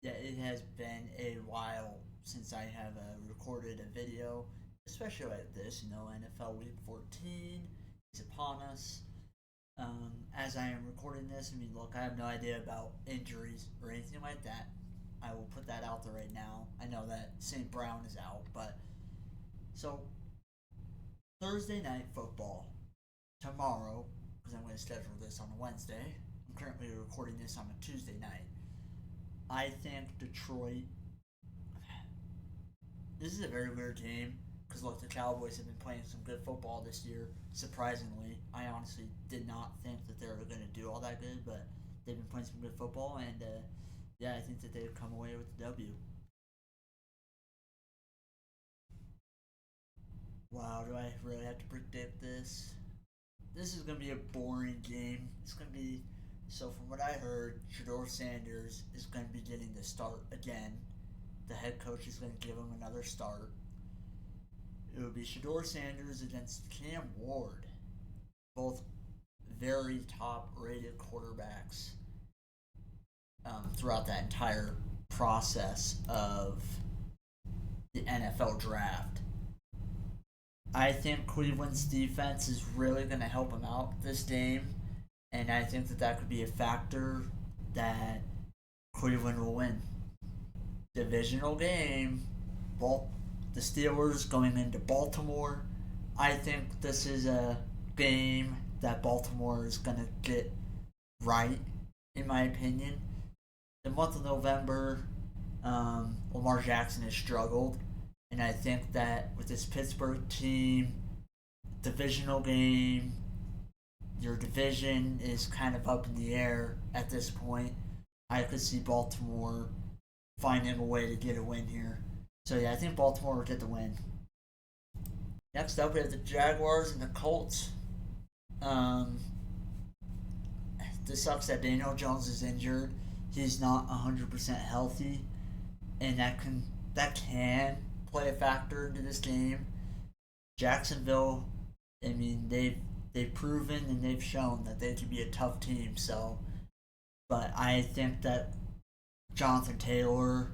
Yeah, it has been a while since I have recorded a video, especially like this. NFL Week 14 is upon us. As I am recording this, look, I have no idea about injuries or anything like that. I will put that out there right now. I know that St. Brown is out, but so Thursday night football tomorrow, because I'm going to schedule this on a Wednesday. I'm currently recording this on a Tuesday night. I think Detroit. This is a very weird game because look, the Cowboys have been playing some good football this year. Surprisingly, I honestly did not think that they were going to do all that good, but they've been playing some good football, and yeah, I think that they've come away with the W. Wow, do I really have to predict this? This is going to be a boring game. It's going to be so. From what I heard, Shador Sanders is going to be getting the start again. The head coach is going to give him another start. It would be Shador Sanders against Cam Ward, both very top rated quarterbacks throughout that entire process of the NFL draft. I think Cleveland's defense is really going to help him out this game, and I think that that could be a factor that Cleveland will win. Divisional game, the Steelers going into Baltimore. I think this is a game that Baltimore is going to get right, in my opinion. The month of November, Lamar Jackson has struggled, and I think that with this Pittsburgh team, divisional game, your division is kind of up in the air at this point. I could see Baltimore finding a way to get a win here. So yeah, I think Baltimore will get the win. Next up, we have the Jaguars and the Colts. Um, this sucks that Daniel Jones is injured. He's not 100% healthy, and that can play a factor into this game. Jacksonville, they've proven and they've shown that they can be a tough team. So, but I think that Jonathan Taylor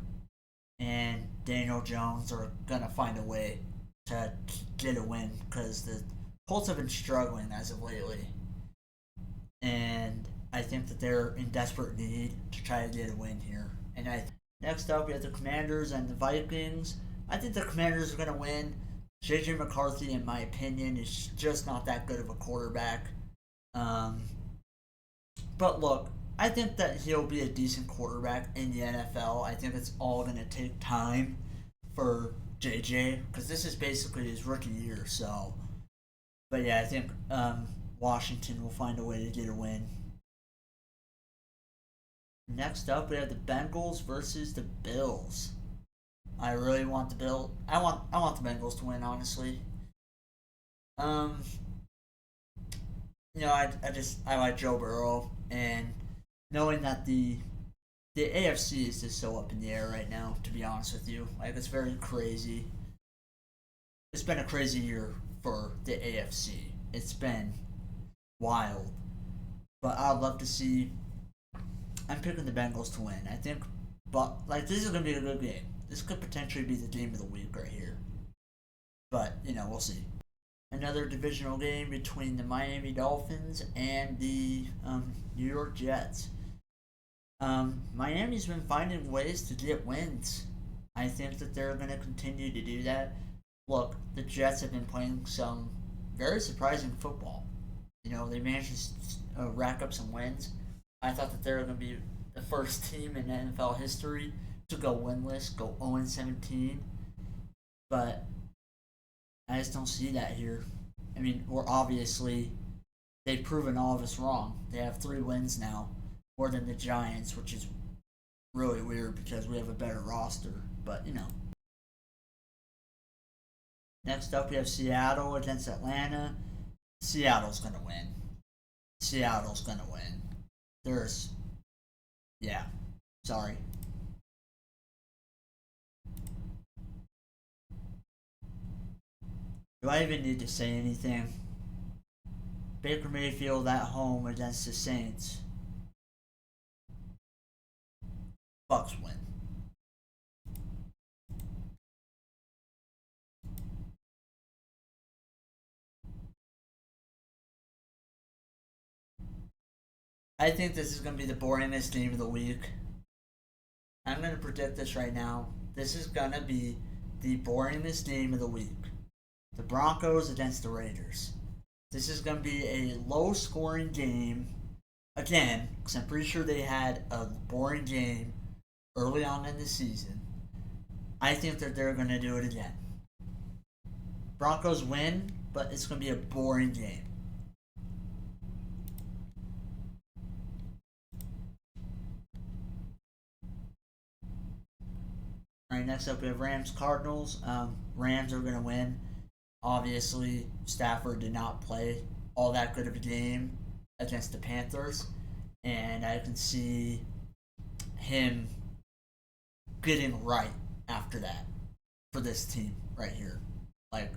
and Daniel Jones are gonna find a way to get a win because the Colts have been struggling as of lately, and I think that they're in desperate need to try to get a win here. And I next up we have the Commanders and the Vikings. I think the Commanders are gonna win. JJ McCarthy, in my opinion, is just not that good of a quarterback. Um, but look, I think that he'll be a decent quarterback in the NFL. I think it's all going to take time for JJ because this is basically his rookie year. So, but yeah, I think Washington will find a way to get a win. Next up, we have the Bengals versus the Bills. I really want the Bill. I want the Bengals to win. Honestly, um, I like Joe Burrow, and knowing that the AFC is just so up in the air right now. To be honest with you, like it's very crazy. It's been a crazy year for the AFC. It's been wild, but I'd love to see. I'm picking the Bengals to win. I think, but like this is gonna be a good game. This could potentially be the game of the week right here. But we'll see. Another divisional game between the Miami Dolphins and the New York Jets. Miami's been finding ways to get wins. I think that they're going to continue to do that. Look, the Jets have been playing some very surprising football. They managed to rack up some wins. I thought that they were going to be the first team in NFL history to go winless, go 0-17. But I just don't see that here. We're obviously they've proven all of us wrong. They have 3 wins now, more than the Giants, which is really weird because we have a better roster. But next up we have Seattle against Atlanta. Seattle's gonna win. Seattle's gonna win. There's yeah, sorry. Do I even need to say anything? Baker Mayfield at home against the Saints. Bucks win. I think this is going to be the boringest game of the week. I'm going to predict this right now. This is going to be the boringest game of the week. The Broncos against the Raiders. This is going to be a low scoring game. Again, because I'm pretty sure they had a boring game early on in the season. I think that they're going to do it again. Broncos win, but it's going to be a boring game. All right, next up we have Rams Cardinals. Rams are going to win. Obviously, Stafford did not play all that good of a game against the Panthers, and I can see him getting right after that for this team right here. Like,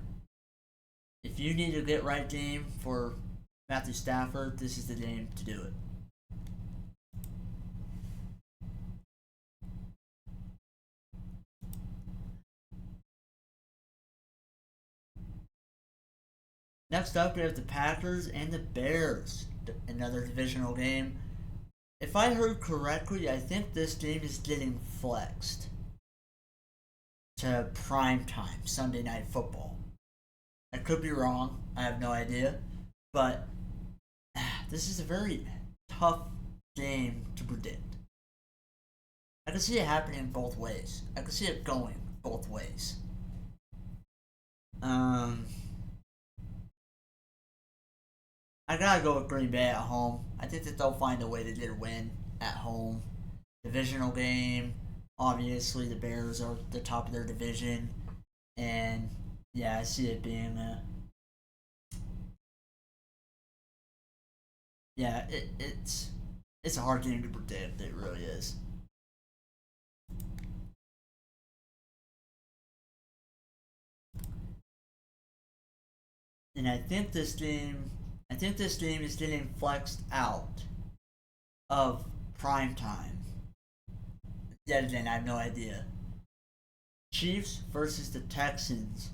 if you need a get right game for Matthew Stafford, this is the game to do it. Next up, we have the Packers and the Bears. Another divisional game. If I heard correctly, I think this game is getting flexed to prime time, Sunday Night Football. I could be wrong. I have no idea. But this is a very tough game to predict. I can see it happening both ways. I can see it going both ways. I gotta go with Green Bay at home. I think that they'll find a way to get a win at home. Divisional game. Obviously, the Bears are the top of their division, and yeah, I see it being it's a hard game to predict. It really is. And I think this game is getting flexed out of prime time. Yet again, I have no idea. Chiefs versus the Texans.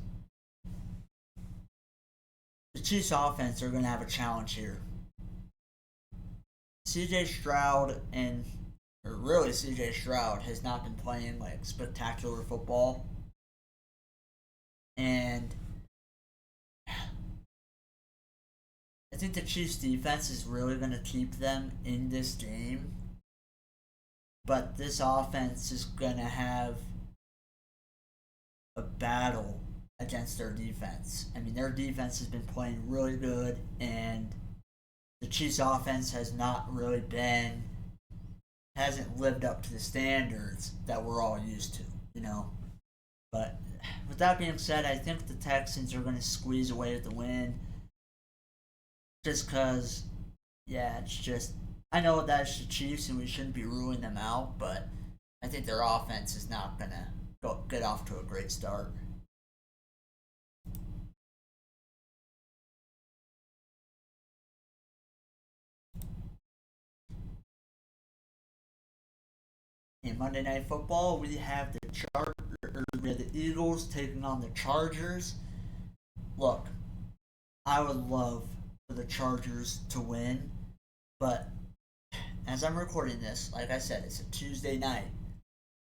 The Chiefs offense are going to have a challenge here. CJ Stroud CJ Stroud has not been playing like spectacular football. And I think the Chiefs defense is really going to keep them in this game. But this offense is going to have a battle against their defense. I mean, their defense has been playing really good, and the Chiefs offense hasn't lived up to the standards that we're all used to, you know. But with that being said, I think the Texans are going to squeeze away with the win. Just because, yeah, it's just, I know that's the Chiefs and we shouldn't be ruling them out, but I think their offense is not going to get off to a great start. In Monday Night Football, we have the Eagles taking on the Chargers. Look, I would love for the Chargers to win, but as I'm recording this, like I said, it's a Tuesday night.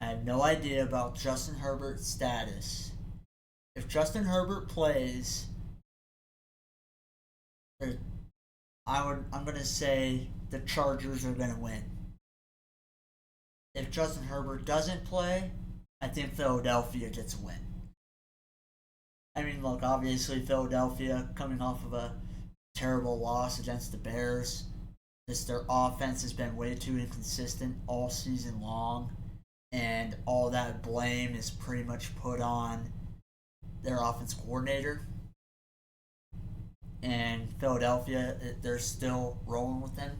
I have no idea about Justin Herbert's status. If Justin Herbert plays, I'm gonna say the Chargers are gonna win. If Justin Herbert doesn't play, I think Philadelphia gets a win. I mean, look, obviously Philadelphia coming off of a terrible loss against the Bears. Their offense has been way too inconsistent all season long, and all that blame is pretty much put on their offense coordinator. And Philadelphia, they're still rolling with them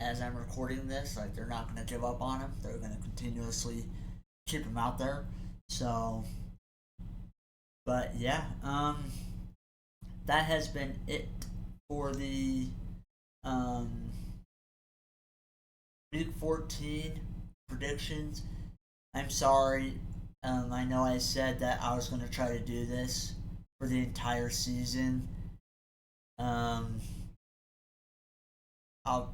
as I'm recording this. Like, they're not going to give up on him. They're going to continuously keep him out there. So, but yeah, that has been it for the Week 14 predictions. I'm sorry. I know I said that I was going to try to do this for the entire season. I'll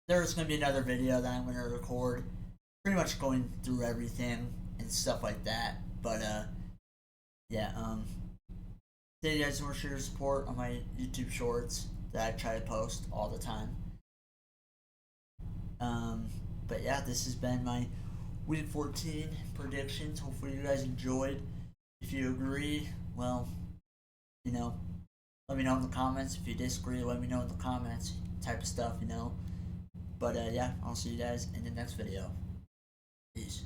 there's gonna be another video that I'm gonna record, pretty much going through everything and stuff like that. But yeah, thank you guys so much for your support on my YouTube shorts that I try to post all the time. But yeah, this has been my Week 14 predictions. Hopefully you guys enjoyed. If you agree, well, you know, let me know in the comments. If you disagree, let me know in the comments. Type of stuff, you know. But yeah, I'll see you guys in the next video. Peace.